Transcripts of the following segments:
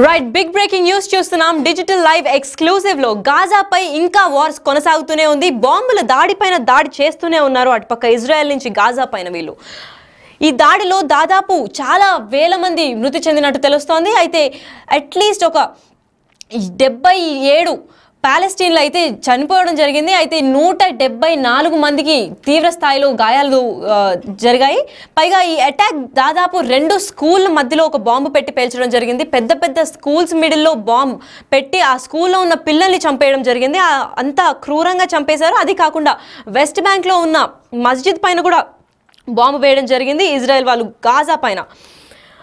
Right big breaking news చూస్తున్నాం digital live exclusive లో గాజాపై ఇంకా వార్స్ కొనసాగుతూనే ఉంది. బాంబుల దాడిపైన దాడి చేస్తూనే ఉన్నారు అటుపక్క ఇజ్రాయెల్ నుంచి గాజా పైన వీళ్ళు. ఈ దాడిలో దాదాపు చాలా వేల మంది మృతి చెందినట్టు తెలుస్తోంది. అయితే అట్లీస్ట్ ఒక 77 పాలెస్టీన్లు అయితే చనిపోవడం జరిగింది. అయితే 174 మందికి తీవ్ర స్థాయిలో గాయాలు జరిగాయి. పైగా ఈ అటాక్ దాదాపు 2 స్కూళ్ళ మధ్యలో ఒక బాంబు పెట్టి పేల్చడం జరిగింది. పెద్ద పెద్ద స్కూల్స్ మిడిల్లో బాంబు పెట్టి ఆ స్కూల్లో ఉన్న పిల్లల్ని చంపేయడం జరిగింది. అంత క్రూరంగా చంపేశారు. అది కాకుండా వెస్ట్ బ్యాంక్లో ఉన్న మస్జిద్ పైన కూడా బాంబు వేయడం జరిగింది ఇజ్రాయెల్ వాళ్ళు గాజా పైన.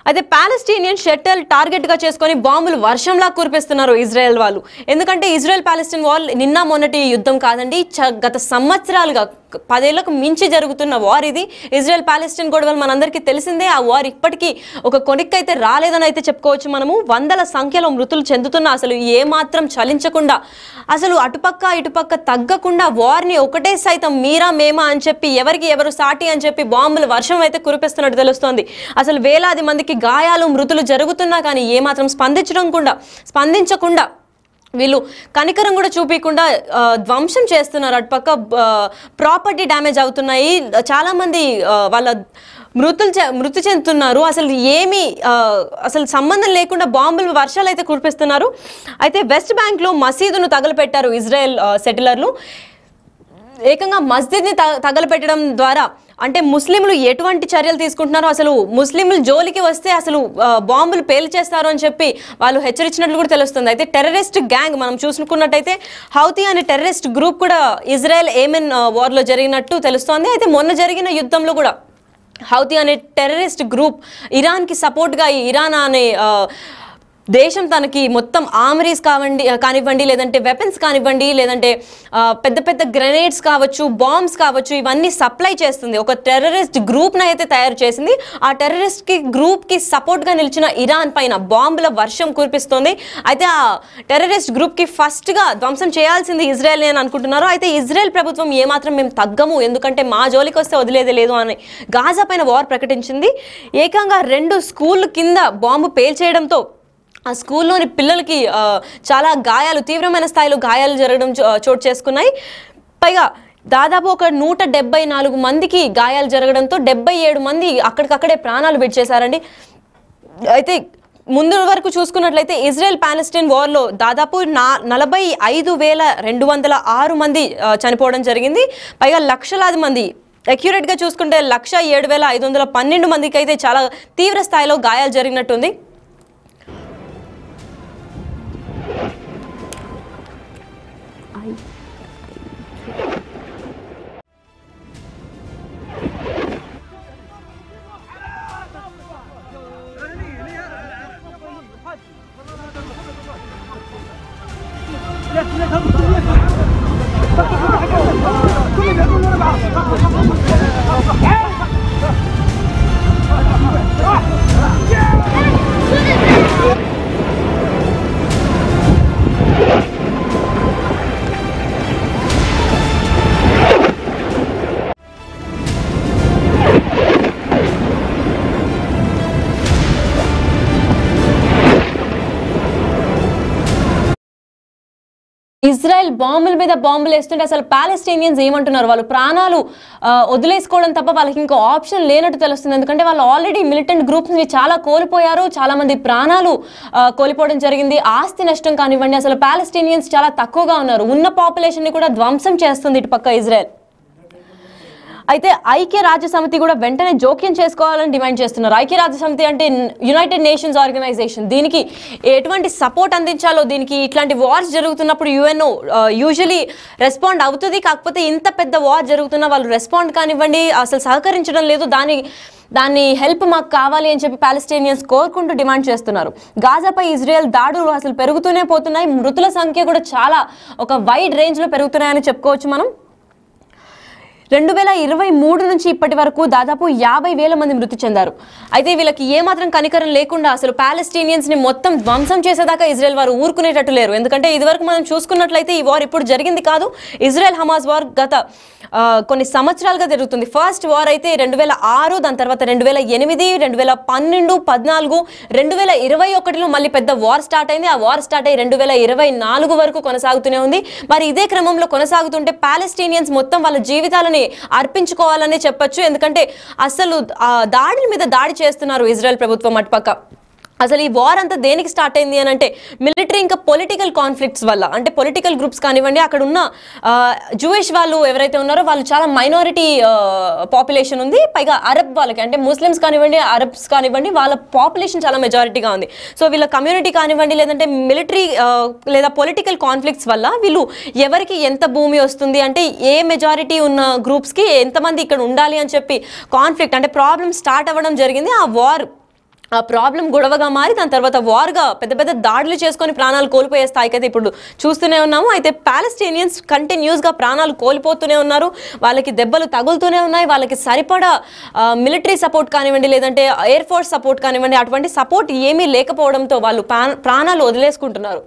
అయితే పాలెస్టీనియన్ షటిల్ టార్గెట్గా చేసుకొని బాంబులు వర్షంలా కురిపిస్తున్నారు ఇజ్రాయెల్ వాళ్ళు. ఎందుకంటే ఇజ్రాయెల్ పాలెస్టీన్ వార్ నిన్న మొన్నటి యుద్ధం కాదండి, గత సంవత్సరాలుగా 10 ఏళ్లకు మించి జరుగుతున్న వార్ ఇది. ఇజ్రాయెల్ పాలెస్టీన్ గొడవలు మనందరికీ తెలిసిందే. ఆ వార్ ఇప్పటికీ ఒక కొనిక్కైతే రాలేదని అయితే చెప్పుకోవచ్చు మనము. వందల సంఖ్యలో మృతులు చెందుతున్నా అసలు ఏమాత్రం చలించకుండా, అసలు అటుపక్క ఇటుపక్క తగ్గకుండా వార్ని ఒకటే సైతం మీరా మేమా అని చెప్పి ఎవరికి ఎవరు సాటి అని చెప్పి బాంబులు వర్షం అయితే కురిపిస్తున్నట్టు తెలుస్తోంది. అసలు వేలాది మందికి గాయాలు మృతులు జరుగుతున్నా కానీ ఏమాత్రం స్పందించకుండా వీళ్ళు కనికరం కూడా చూపించకుండా ధ్వంసం చేస్తున్నారు. అటుపక్క ప్రాపర్టీ డ్యామేజ్ అవుతున్నాయి, చాలామంది వాళ్ళ మృతి చెందుతున్నారు. అసలు సంబంధం లేకుండా బాంబులు వర్షాలు అయితే కురిపిస్తున్నారు. అయితే వెస్ట్ బ్యాంక్లో మసీదును తగలపెట్టారు ఇజ్రాయెల్ సెటిలర్లు. ఏకంగా మస్జిద్ని తగలపెట్టడం ద్వారా అంటే ముస్లింలు ఎటువంటి చర్యలు తీసుకుంటున్నారో, అసలు ముస్లింలు జోలికి వస్తే అసలు బాంబులు పేల్చేస్తారు అని చెప్పి వాళ్ళు హెచ్చరించినట్లు కూడా తెలుస్తుంది. అయితే టెర్రరిస్ట్ గ్యాంగ్ మనం చూసుకున్నట్టయితే హౌతీ అనే టెర్రరిస్ట్ గ్రూప్ కూడా ఇజ్రాయెల్ ఏమెన్ వార్లో జరిగినట్టు తెలుస్తోంది. అయితే మొన్న జరిగిన యుద్ధంలో కూడా హౌతీ అనే టెర్రరిస్ట్ గ్రూప్ ఇరాన్కి సపోర్ట్గా ఇరాన్ అనే దేశం తనకి మొత్తం ఆర్మరీస్ కానివ్వండి, లేదంటే వెపన్స్ కానివ్వండి, లేదంటే పెద్ద పెద్ద గ్రెనేడ్స్ కావచ్చు, బాంబ్స్ కావచ్చు, ఇవన్నీ సప్లై చేస్తుంది. ఒక టెర్రరిస్ట్ గ్రూప్ను అయితే తయారు చేసింది. ఆ టెర్రరిస్ట్ గ్రూప్కి సపోర్ట్గా నిలిచిన ఇరాన్ పైన బాంబుల వర్షం కురిపిస్తుంది. అయితే ఆ టెర్రరిస్ట్ గ్రూప్కి ఫస్ట్గా ధ్వంసం చేయాల్సింది ఇజ్రాయెల్ అని అనుకుంటున్నారు. అయితే ఇజ్రాయెల్ ప్రభుత్వం ఏమాత్రం మేము తగ్గము, ఎందుకంటే మా జోలికి వస్తే వదిలేదే లేదు అని గాజా పైన వార్ ప్రకటించింది. ఏకంగా 2 స్కూళ్ళ కింద బాంబు పేల్చేయడంతో ఆ స్కూల్లోని పిల్లలకి చాలా గాయాలు, తీవ్రమైన స్థాయిలో గాయాలు జరగడం చోటు చేసుకున్నాయి. పైగా దాదాపు ఒక 174 మందికి గాయాలు జరగడంతో 77 మంది అక్కడికక్కడే ప్రాణాలు విడిచేశారండి. అయితే ముందు వరకు చూసుకున్నట్లయితే ఇజ్రాయెల్ పాలెస్టీన్ వార్లో దాదాపు 45,206 మంది చనిపోవడం జరిగింది. పైగా లక్షలాది మంది, అక్యురేట్గా చూసుకుంటే 107,512 మందికి అయితే చాలా తీవ్ర స్థాయిలో గాయాలు జరిగినట్టుంది. ఇజ్రాయెల్ బాంబుల మీద బాంబులు వేస్తుంటే అసలు పాలెస్టీనియన్స్ ఏమంటున్నారు, వాళ్ళు ప్రాణాలు వదిలేసుకోవడం తప్ప వాళ్ళకి ఇంకో ఆప్షన్ లేనట్టు తెలుస్తుంది. ఎందుకంటే వాళ్ళు ఆల్రెడీ మిలిటెంట్ గ్రూప్స్ని చాలా కోల్పోయారు, చాలా మంది ప్రాణాలు కోల్పోవడం జరిగింది, ఆస్తి నష్టం కానివ్వండి. అసలు పాలెస్టీనియన్స్ చాలా తక్కువగా ఉన్నారు, ఉన్న పాపులేషన్ని కూడా ధ్వంసం చేస్తుంది ఇటుపక్క ఇజ్రాయెల్. అయితే ఐక్యరాజ్య సమితి కూడా వెంటనే జోక్యం చేసుకోవాలని డిమాండ్ చేస్తున్నారు. ఐక్యరాజ్య సమితి అంటే యునైటెడ్ నేషన్స్ ఆర్గనైజేషన్. దీనికి ఎటువంటి సపోర్ట్ అందించాలో, దీనికి ఇట్లాంటి వార్స్ జరుగుతున్నప్పుడు యుఎన్ఓ యూజువలీ రెస్పాండ్ అవుతుంది. కాకపోతే ఇంత పెద్ద వార్ జరుగుతున్నా వాళ్ళు రెస్పాండ్ కానివ్వండి అసలు సహకరించడం లేదు. దాన్ని హెల్ప్ మాకు కావాలి అని చెప్పి పాలెస్టీనియన్స్ కోరుకుంటూ డిమాండ్ చేస్తున్నారు. గాజాపై ఇజ్రాయెల్ దాడులు అసలు పెరుగుతూనే పోతున్నాయి. మృతుల సంఖ్య కూడా చాలా ఒక వైడ్ రేంజ్లో పెరుగుతున్నాయని చెప్పుకోవచ్చు మనం. 2023 నుంచి ఇప్పటి వరకు దాదాపు 50,000 మంది మృతి చెందారు. అయితే వీళ్ళకి ఏమాత్రం కనికరం లేకుండా అసలు పాలెస్టీనియన్స్ ని మొత్తం ధ్వంసం చేసేదాకా ఇజ్రాయెల్ వారు ఊరుకునేటట్టు లేరు. ఎందుకంటే ఇదివరకు మనం చూసుకున్నట్లయితే ఈ వార్ ఇప్పుడు జరిగింది కాదు. ఇజ్రాయెల్ హమాస్ వార్ గత కొన్ని సంవత్సరాలుగా జరుగుతుంది. ఫస్ట్ వార్ అయితే 2006, దాని తర్వాత 2008, 2012, 14, 2021లో మళ్ళీ పెద్ద వార్ స్టార్ట్ అయింది. ఆ వార్ స్టార్ట్ అయ్యి 2024 వరకు కొనసాగుతూనే ఉంది. మరి ఇదే క్రమంలో కొనసాగుతుంటే పాలెస్టీనియన్స్ మొత్తం వాళ్ళ జీవితాలని అర్పించుకోవాలనే చెప్పొచ్చు. ఎందుకంటే అసలు దాడుల మీద దాడి చేస్తున్నారు ఇజ్రాయెల్ ప్రభుత్వం అటుపక్క. అసలు ఈ వార్ అంతా దేనికి స్టార్ట్ అయింది అని అంటే మిలిటరీ ఇంకా పొలిటికల్ కాన్ఫ్లిక్ట్స్ వల్ల. అంటే పొలిటికల్ గ్రూప్స్ కానివ్వండి, అక్కడ ఉన్న జూయిష్ వాళ్ళు ఎవరైతే ఉన్నారో వాళ్ళు చాలా మైనారిటీ పాపులేషన్ ఉంది. పైగా అరబ్ వాళ్ళకి అంటే ముస్లిమ్స్ కానివ్వండి, అరబ్స్ కానివ్వండి, వాళ్ళ పాపులేషన్ చాలా మెజారిటీగా ఉంది. సో వీళ్ళ కమ్యూనిటీ కానివ్వండి, లేదంటే మిలిటరీ లేదా పొలిటికల్ కాన్ఫ్లిక్ట్స్ వల్ల వీళ్ళు ఎవరికి ఎంత భూమి వస్తుంది అంటే ఏ మెజారిటీ ఉన్న గ్రూప్స్కి ఎంతమంది ఇక్కడ ఉండాలి అని చెప్పి కాన్ఫ్లిక్ట్ అంటే ప్రాబ్లమ్ స్టార్ట్ అవ్వడం జరిగింది. ఆ ప్రాబ్లం గొడవగా మారి దాని తర్వాత వార్గా పెద్ద పెద్ద దాడులు చేసుకొని ప్రాణాలు కోల్పోయే స్థాయికి అయితే ఇప్పుడు చూస్తూనే ఉన్నాము. అయితే పాలెస్టీనియన్స్ కంటిన్యూస్గా ప్రాణాలు కోల్పోతూనే ఉన్నారు. వాళ్ళకి దెబ్బలు తగులుతూనే ఉన్నాయి. వాళ్ళకి సరిపడా మిలిటరీ సపోర్ట్ కానివ్వండి, లేదంటే ఎయిర్ ఫోర్స్ సపోర్ట్ కానివ్వండి, అటువంటి సపోర్ట్ ఏమీ లేకపోవడంతో వాళ్ళు ప్రాణాలు వదిలేసుకుంటున్నారు.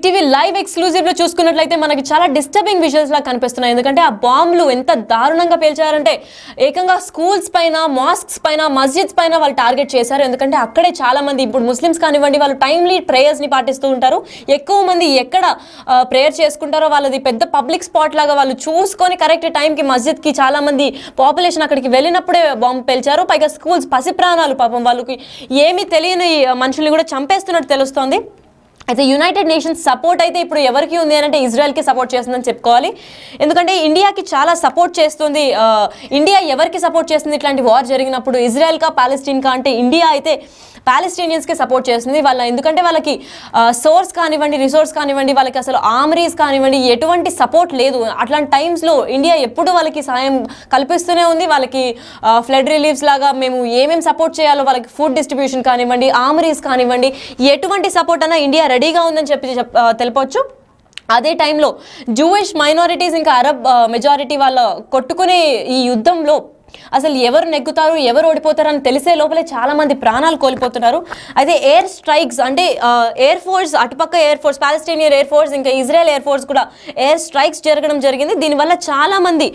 టీవీ లైవ్ ఎక్స్క్లూజివ్ లో చూసుకున్నట్లయితే మనకి చాలా డిస్టర్బింగ్ విజువల్స్ లా కనిపిస్తున్నాయి. ఎందుకంటే ఆ బాంబులు ఎంత దారుణంగా పేల్చారంటే ఏకంగా స్కూల్స్ పైన, మాస్క్స్ పైన, మస్జిద్స్ పైన వాళ్ళు టార్గెట్ చేశారు. ఎందుకంటే అక్కడే చాలా మంది ఇప్పుడు ముస్లిమ్స్ కానివ్వండి వాళ్ళు టైమ్లీ ప్రేయర్స్ ని పాటిస్తూ ఉంటారు. ఎక్కువ మంది ఎక్కడ ప్రేయర్ చేసుకుంటారో వాళ్ళది పెద్ద పబ్లిక్ స్పాట్ లాగా వాళ్ళు చూసుకొని కరెక్ట్ టైంకి మస్జిద్ కి చాలా మంది పాపులేషన్ అక్కడికి వెళ్ళినప్పుడే బాంబు పేల్చారు. పైగా స్కూల్స్ పసి ప్రాణాలు, పాపం వాళ్ళకి ఏమీ తెలియని మనుషుల్ని కూడా చంపేస్తున్నట్టు తెలుస్తోంది. అయితే యునైటెడ్ నేషన్స్ సపోర్ట్ అయితే ఇప్పుడు ఎవరికి ఉంది అని అంటే ఇజ్రాయెల్కి సపోర్ట్ చేస్తుందని చెప్పుకోవాలి. ఎందుకంటే ఇండియాకి చాలా సపోర్ట్ చేస్తుంది. ఇండియా ఎవరికి సపోర్ట్ చేస్తుంది ఇట్లాంటి వార్ జరిగినప్పుడు? ఇజ్రాయెల్కా, పాలెస్టీన్కా అంటే ఇండియా అయితే పాలెస్టీనియన్స్కి సపోర్ట్ చేస్తుంది. ఎందుకంటే వాళ్ళకి సోర్స్ కానివ్వండి, రిసోర్స్ కానివ్వండి, వాళ్ళకి అసలు ఆర్మరీస్ కానివ్వండి ఎటువంటి సపోర్ట్ లేదు. అట్లాంటి టైమ్స్లో ఇండియా ఎప్పుడు వాళ్ళకి సాయం కల్పిస్తూనే ఉంది. వాళ్ళకి ఫ్లడ్ రిలీఫ్స్ లాగా మేము ఏమేమి సపోర్ట్ చేయాలో వాళ్ళకి ఫుడ్ డిస్ట్రిబ్యూషన్ కానివ్వండి, ఆర్మరీస్ కానివ్వండి, ఎటువంటి సపోర్ట్ అన్నా ఇండియా రెడీగా ఉందని చెప్పి తెలపొచ్చు. అదే టైంలో జూయిష్ మైనారిటీస్ ఇంకా అరబ్ మెజారిటీ వాళ్ళ కొట్టుకునే ఈ యుద్ధంలో అసలు ఎవరు నెగ్గుతారు, ఎవరు ఓడిపోతారు అని తెలిసే లోపలే చాలా మంది ప్రాణాలు కోల్పోతున్నారు. అయితే ఎయిర్ స్ట్రైక్స్ అంటే ఎయిర్ ఫోర్స్, అటుపక్క air force, Palestinian air force ఇంకా ఇజ్రాయెల్ ఎయిర్ ఫోర్స్ కూడా ఎయిర్ స్ట్రైక్స్ జరగడం జరిగింది. దీనివల్ల చాలా మంది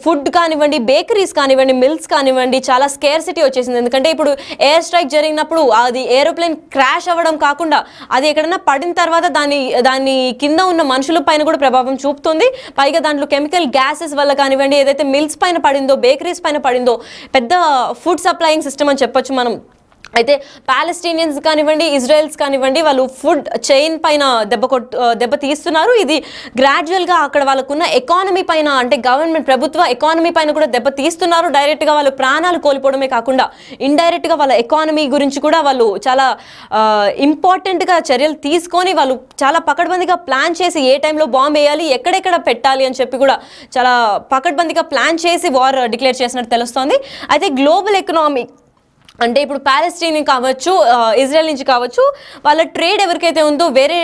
ఫుడ్ కానివ్వండి, బేకరీస్ కానివ్వండి, మిల్స్ కానివ్వండి చాలా స్కేర్సిటీ వచ్చేసింది. ఎందుకంటే ఇప్పుడు ఎయిర్ స్ట్రైక్ జరిగినప్పుడు అది ఏరోప్లేన్ క్రాష్ అవ్వడం కాకుండా అది ఎక్కడన్నా పడిన తర్వాత దాని కింద ఉన్న మనుషుల పైన కూడా ప్రభావం చూపుతుంది. పైగా దాంట్లో కెమికల్ గ్యాసెస్ వల్ల కానివ్వండి, ఏదైతే మిల్స్ పైన పడిందో, బేకరీస్ పైన పడిందో, పెద్ద ఫుడ్ సప్లయింగ్ సిస్టమ్ అని చెప్పొచ్చు మనం. అయితే పాలెస్టీనియన్స్ కానివ్వండి, ఇజ్రాయెల్స్ కానివ్వండి, వాళ్ళు ఫుడ్ చైన్ పైన దెబ్బ తీస్తున్నారు. ఇది గ్రాడ్యువల్గా అక్కడ వాళ్ళకున్న ఎకానమీ పైన, అంటే గవర్నమెంట్ ప్రభుత్వ ఎకానమీ పైన కూడా దెబ్బ తీస్తున్నారు. డైరెక్ట్గా వాళ్ళు ప్రాణాలు కోల్పోవడమే కాకుండా ఇండైరెక్ట్గా వాళ్ళ ఎకానమీ గురించి కూడా వాళ్ళు చాలా ఇంపార్టెంట్గా చర్యలు తీసుకొని వాళ్ళు చాలా పకడ్బందీగా ప్లాన్ చేసి ఏ టైంలో బాంబు వేయాలి, ఎక్కడెక్కడ పెట్టాలి అని చెప్పి కూడా చాలా పకడ్బందీగా ప్లాన్ చేసి వార్ డిక్లేర్ చేసినట్టు తెలుస్తోంది. అయితే గ్లోబల్ ఎకనామీ అంటే ఇప్పుడు పాలెస్టీన్ కావచ్చు, ఇజ్రాయెల్ నుంచి కావచ్చు, వాళ్ళ ట్రేడ్ ఎవరికైతే ఉందో వేరే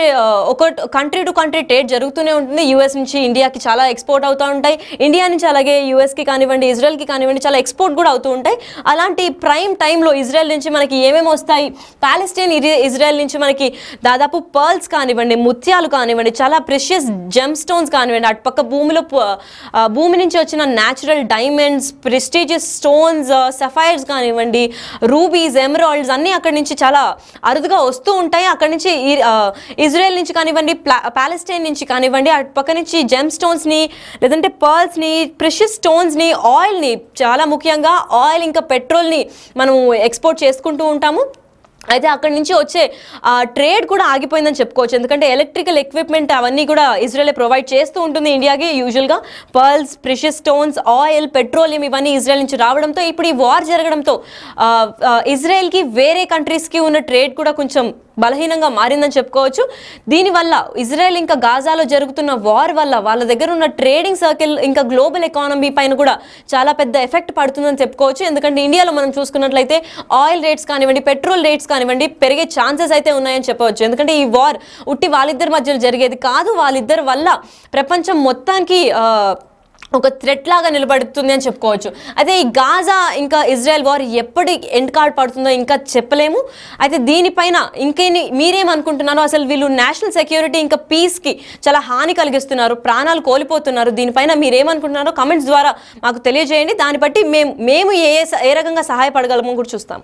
ఒక కంట్రీ టు కంట్రీ ట్రేడ్ జరుగుతూనే ఉంటుంది. యూఎస్ నుంచి ఇండియాకి చాలా ఎక్స్పోర్ట్ అవుతూ ఉంటాయి, ఇండియా నుంచి అలాగే యూఎస్కి కానివ్వండి, ఇజ్రాయెల్కి కానివ్వండి చాలా ఎక్స్పోర్ట్ కూడా అవుతూ ఉంటాయి. అలాంటి ప్రైమ్ టైంలో ఇజ్రాయెల్ నుంచి మనకి ఏమేమి వస్తాయి, పాలెస్టీన్ ఇజ్రాయెల్ నుంచి మనకి దాదాపు పర్ల్స్ కానివ్వండి, ముత్యాలు కానివ్వండి, చాలా ప్రెషియస్ జెమ్ స్టోన్స్ కానివ్వండి, అటుపక్క భూమి నుంచి వచ్చిన natural diamonds, prestigious stones, sapphires కానివ్వండి, రూబీస్, ఎమరాల్డ్స్ అన్నీ అక్కడి నుంచి చాలా అరుదుగా వస్తూ ఉంటాయి. అక్కడి నుంచి ఇజ్రాయెల్ నుంచి కానివ్వండి, పాలెస్టైన్ నుంచి కానివ్వండి, అటు పక్క నుంచి జెమ్ స్టోన్స్ని లేదంటే పర్ల్స్ని, ప్రెషియస్ స్టోన్స్ని, ఆయిల్ని, చాలా ముఖ్యంగా ఆయిల్ ఇంకా పెట్రోల్ని మనం ఎక్స్పోర్ట్ చేసుకుంటూ ఉంటాము. అయితే అక్కడి నుంచి వచ్చే ట్రేడ్ కూడా ఆగిపోయిందని చెప్పుకోవచ్చు. ఎందుకంటే ఎలక్ట్రికల్ ఎక్విప్మెంట్ అవన్నీ కూడా ఇజ్రాయెల్ ప్రొవైడ్ చేస్తూ ఉంటుంది ఇండియాకి. యూజువల్గా pearls, precious stones, oil, petroleum ఇవన్నీ ఇజ్రాయెల్ నుంచి రావడంతో ఇప్పుడు ఈ వార్ జరగడంతో ఇజ్రాయెల్కి వేరే కంట్రీస్కి ఉన్న ట్రేడ్ కూడా కొంచెం బలహీనంగా మారిందని చెప్పుకోవచ్చు. దీనివల్ల ఇజ్రాయెల్ ఇంకా గాజాలో జరుగుతున్న వార్ వల్ల వాళ్ళ దగ్గర ఉన్న ట్రేడింగ్ సర్కిల్ ఇంకా గ్లోబల్ ఎకానమీ పైన కూడా చాలా పెద్ద ఎఫెక్ట్ పడుతుందని చెప్పుకోవచ్చు. ఎందుకంటే ఇండియాలో మనం చూసుకున్నట్లయితే ఆయిల్ రేట్స్ కానివ్వండి, పెట్రోల్ రేట్స్ కానివ్వండి పెరిగే ఛాన్సెస్ అయితే ఉన్నాయని చెప్పవచ్చు. ఎందుకంటే ఈ వార్ ఉట్టి వాళ్ళిద్దరి మధ్యలో జరిగేది కాదు, వాళ్ళిద్దరి వల్ల ప్రపంచం మొత్తానికి ఒక థ్రెట్ లాగా నిలబడుతుంది అని చెప్పుకోవచ్చు. అయితే ఈ గాజా ఇంకా ఇజ్రాయెల్ వార్ ఎప్పటి ఎండ్ కార్డ్ పడుతుందో ఇంకా చెప్పలేము. అయితే దీనిపైన మీరేమనుకుంటున్నారో, అసలు వీళ్ళు నేషనల్ సెక్యూరిటీ ఇంకా పీస్కి చాలా హాని కలిగిస్తున్నారు, ప్రాణాలు కోల్పోతున్నారు, దీనిపైన మీరేమనుకుంటున్నారో కమెంట్స్ ద్వారా మాకు తెలియజేయండి. దాన్ని బట్టి మేము ఏ రకంగా సహాయపడగలమో కూడా చూస్తాం.